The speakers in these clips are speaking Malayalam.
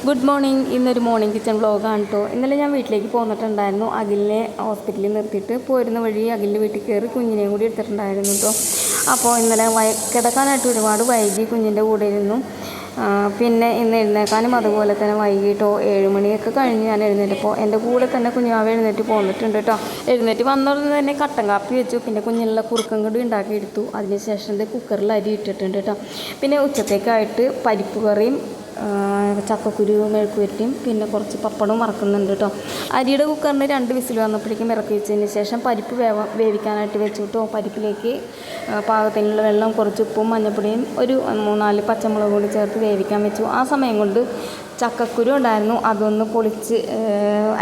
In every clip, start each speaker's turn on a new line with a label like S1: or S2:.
S1: Good morning. ഇന്നൊരു മോർണിംഗ് കിച്ചൺ വ്ളോഗാണ് കേട്ടോ. ഇന്നലെ ഞാൻ വീട്ടിലേക്ക് പോന്നിട്ടുണ്ടായിരുന്നു. അഖിലിനെ ഹോസ്പിറ്റലിൽ നിർത്തിയിട്ട് പോരുന്ന വഴി അഖിലിൻ്റെ വീട്ടിൽ കയറി കുഞ്ഞിനെയും കൂടി എടുത്തിട്ടുണ്ടായിരുന്നു കേട്ടോ. അപ്പോൾ ഇന്നലെ കിടക്കാനായിട്ട് ഒരുപാട് വൈകി കുഞ്ഞിൻ്റെ കൂടെ ഇരുന്നു. പിന്നെ ഇന്ന് എഴുന്നേക്കാനും അതുപോലെ തന്നെ വൈകിട്ടോ 7 മണിയൊക്കെ കഴിഞ്ഞ് ഞാൻ എഴുന്നേറ്റപ്പോൾ എൻ്റെ കൂടെ തന്നെ കുഞ്ഞാവ് എഴുന്നേറ്റ് പോന്നിട്ടുണ്ട് കേട്ടോ. എഴുന്നേറ്റ് വന്നോടനെ തന്നെ കട്ടൻ കാപ്പി വെച്ചു. പിന്നെ കുഞ്ഞിനുള്ള കുറുക്കം കൂടി ഉണ്ടാക്കിയെടുത്ു. അതിനുശേഷം കുക്കറിൽ അരി ഇട്ടിട്ടുണ്ട് കേട്ടോ. പിന്നെ ഉച്ചത്തേക്കായിട്ട് പരിപ്പ് കറിയും ചക്കക്കുരു മെഴുക്കുവരട്ടിയും പിന്നെ കുറച്ച് പപ്പടവും വറക്കുന്നുണ്ട് കേട്ടോ. അരിയുടെ കുക്കറിന് 2 വിസിൽ വന്നപ്പോഴേക്കും ഇറക്കി വെച്ചതിന് ശേഷം പരിപ്പ് വേവിക്കാനായിട്ട് വെച്ചു കേട്ടോ. പരിപ്പിലേക്ക് പാകത്തിനുള്ള വെള്ളം, കുറച്ച് ഉപ്പും മഞ്ഞൾപ്പൊടിയും ഒരു 3-4 പച്ചമുളക് കൂടി ചേർത്ത് വേവിക്കാൻ വെച്ചു. ആ സമയം കൊണ്ട് ചക്കക്കുരു ഉണ്ടായിരുന്നു, അതൊന്ന് പൊളിച്ച്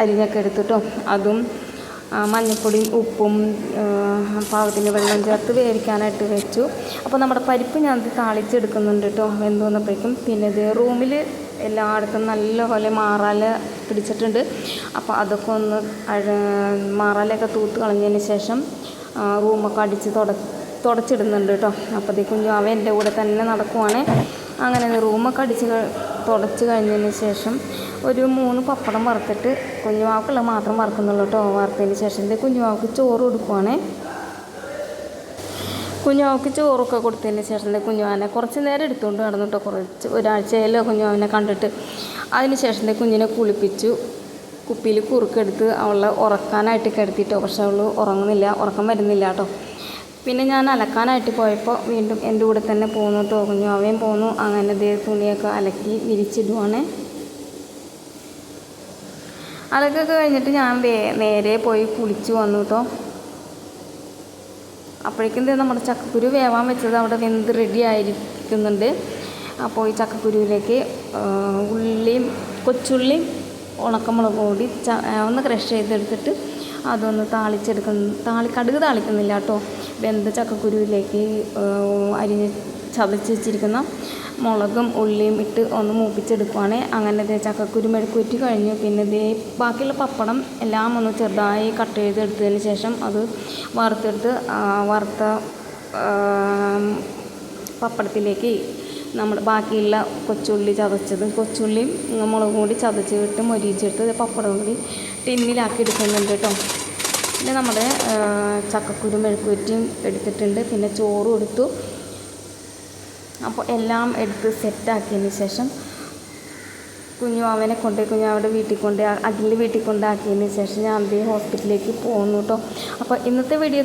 S1: അരിഞ്ഞൊക്കെ എടുത്തിട്ടോ. അതും മഞ്ഞൾപ്പൊടിയും ഉപ്പും പാകത്തിന് വെള്ളം ചേർത്ത് വേവിക്കാനായിട്ട് വെച്ചു. അപ്പോൾ നമ്മുടെ പരിപ്പ് ഞാൻ താളിച്ചെടുക്കുന്നുണ്ട് കേട്ടോ. വെന്ത് വന്നപ്പോഴേക്കും പിന്നെ ഇത് റൂമിൽ എല്ലായിടത്തും നല്ലപോലെ മാറാല പിടിച്ചിട്ടുണ്ട്. അപ്പോൾ അതൊക്കെ ഒന്ന് മാറാലയൊക്കെ തൂത്ത് കളഞ്ഞതിന് ശേഷം റൂമൊക്കെ അടിച്ച് തുടച്ചിടുന്നുണ്ട് കേട്ടോ. അപ്പോൾ കുഞ്ഞാവ എൻ്റെ കൂടെ തന്നെ നടക്കുവാണ്. അങ്ങനെ റൂമൊക്കെ തുടച്ച് കഴിഞ്ഞതിന് ശേഷം ഒരു 3 പപ്പടം വറുത്തിട്ട് കുഞ്ഞുവാക്കുള്ള മാത്രം വറുക്കുന്നുള്ളൂ കേട്ടോ. വറുത്തതിന് ശേഷം കുഞ്ഞുവാക്ക് ചോറ് കൊടുക്കുവാണേ. കുഞ്ഞുവാക്ക് ചോറൊക്കെ കൊടുത്തതിന് ശേഷം കുഞ്ഞുവാനെ കുറച്ച് നേരം എടുത്തുകൊണ്ട് നടന്നു കേട്ടോ. ഒരാഴ്ചയിലോ കുഞ്ഞുവാനെ കണ്ടിട്ട്. അതിന് ശേഷം കുഞ്ഞിനെ കുളിപ്പിച്ചു. കുപ്പിയിൽ കുറുക്കെടുത്ത് അവളെ ഉറക്കാനായിട്ട് കിടത്തിയിട്ടോ. പക്ഷെ അവൾ ഉറങ്ങുന്നില്ല, ഉറക്കം വരുന്നില്ല കേട്ടോ. പിന്നെ ഞാൻ അലക്കാനായിട്ട് പോയപ്പോൾ വീണ്ടും എൻ്റെ കൂടെ തന്നെ പോന്നു കേട്ടോ. കുഞ്ഞുവാവയും പോന്നു. അങ്ങനെ തുണിയൊക്കെ അലക്കി വിരിച്ചിടുവാണ്. അലക്കൊക്കെ കഴിഞ്ഞിട്ട് ഞാൻ നേരെ പോയി കുളിച്ച് വന്നു കേട്ടോ. അപ്പോഴേക്കും നമ്മുടെ ചക്കക്കുരു വേവാൻ വെച്ചത് അവിടെ വെന്ത് റെഡി ആയിരിക്കുന്നുണ്ട്. അപ്പോൾ ഈ ചക്കക്കുരുവിലേക്ക് കൊച്ചുള്ളിയും ഉണക്കമുളകും കൂടി ഒന്ന് ക്രഷ് ചെയ്തെടുത്തിട്ട് അതൊന്ന് കടുക് താളിക്കുന്നില്ല കേട്ടോ. വെന്ത ചക്കക്കുരുവിലേക്ക് ചതച്ച് വെച്ചിരിക്കുന്ന മുളകും ഉള്ളിയും ഇട്ട് ഒന്ന് മൂപ്പിച്ചെടുക്കുവാണ്. അങ്ങനെ ചക്കക്കുരു മെഴുക്കുവരട്ടി കഴിഞ്ഞു. പിന്നെ ബാക്കിയുള്ള പപ്പടം എല്ലാം ഒന്ന് ചെറുതായി കട്ട് ചെയ്തെടുത്തതിന് ശേഷം അത് വറുത്ത പപ്പടത്തിലേക്ക് നമ്മൾ ബാക്കിയുള്ള കൊച്ചുള്ളിയും മുളകും കൂടി ചതച്ചിട്ട് മൊരിച്ചെടുത്ത് പപ്പടം കൂടി ടിന്നിലാക്കി എടുക്കുന്നുണ്ട് കേട്ടോ. പിന്നെ നമ്മുടെ ചക്കക്കുരു മെഴുക്കുവരട്ടിയും എടുത്തിട്ടുണ്ട്. പിന്നെ ചോറും എടുത്തു. അപ്പോൾ എല്ലാം എടുത്ത് സെറ്റാക്കിയതിന് ശേഷം കുഞ്ഞുവാവനെ കുഞ്ഞാവയുടെ വീട്ടിൽ അഖിലിൻ്റെ വീട്ടിൽ കൊണ്ടാക്കിയതിന് ശേഷം ഞാൻ ഹോസ്പിറ്റലിലേക്ക് പോകുന്നു കേട്ടോ. അപ്പോൾ ഇന്നത്തെ വീഡിയോ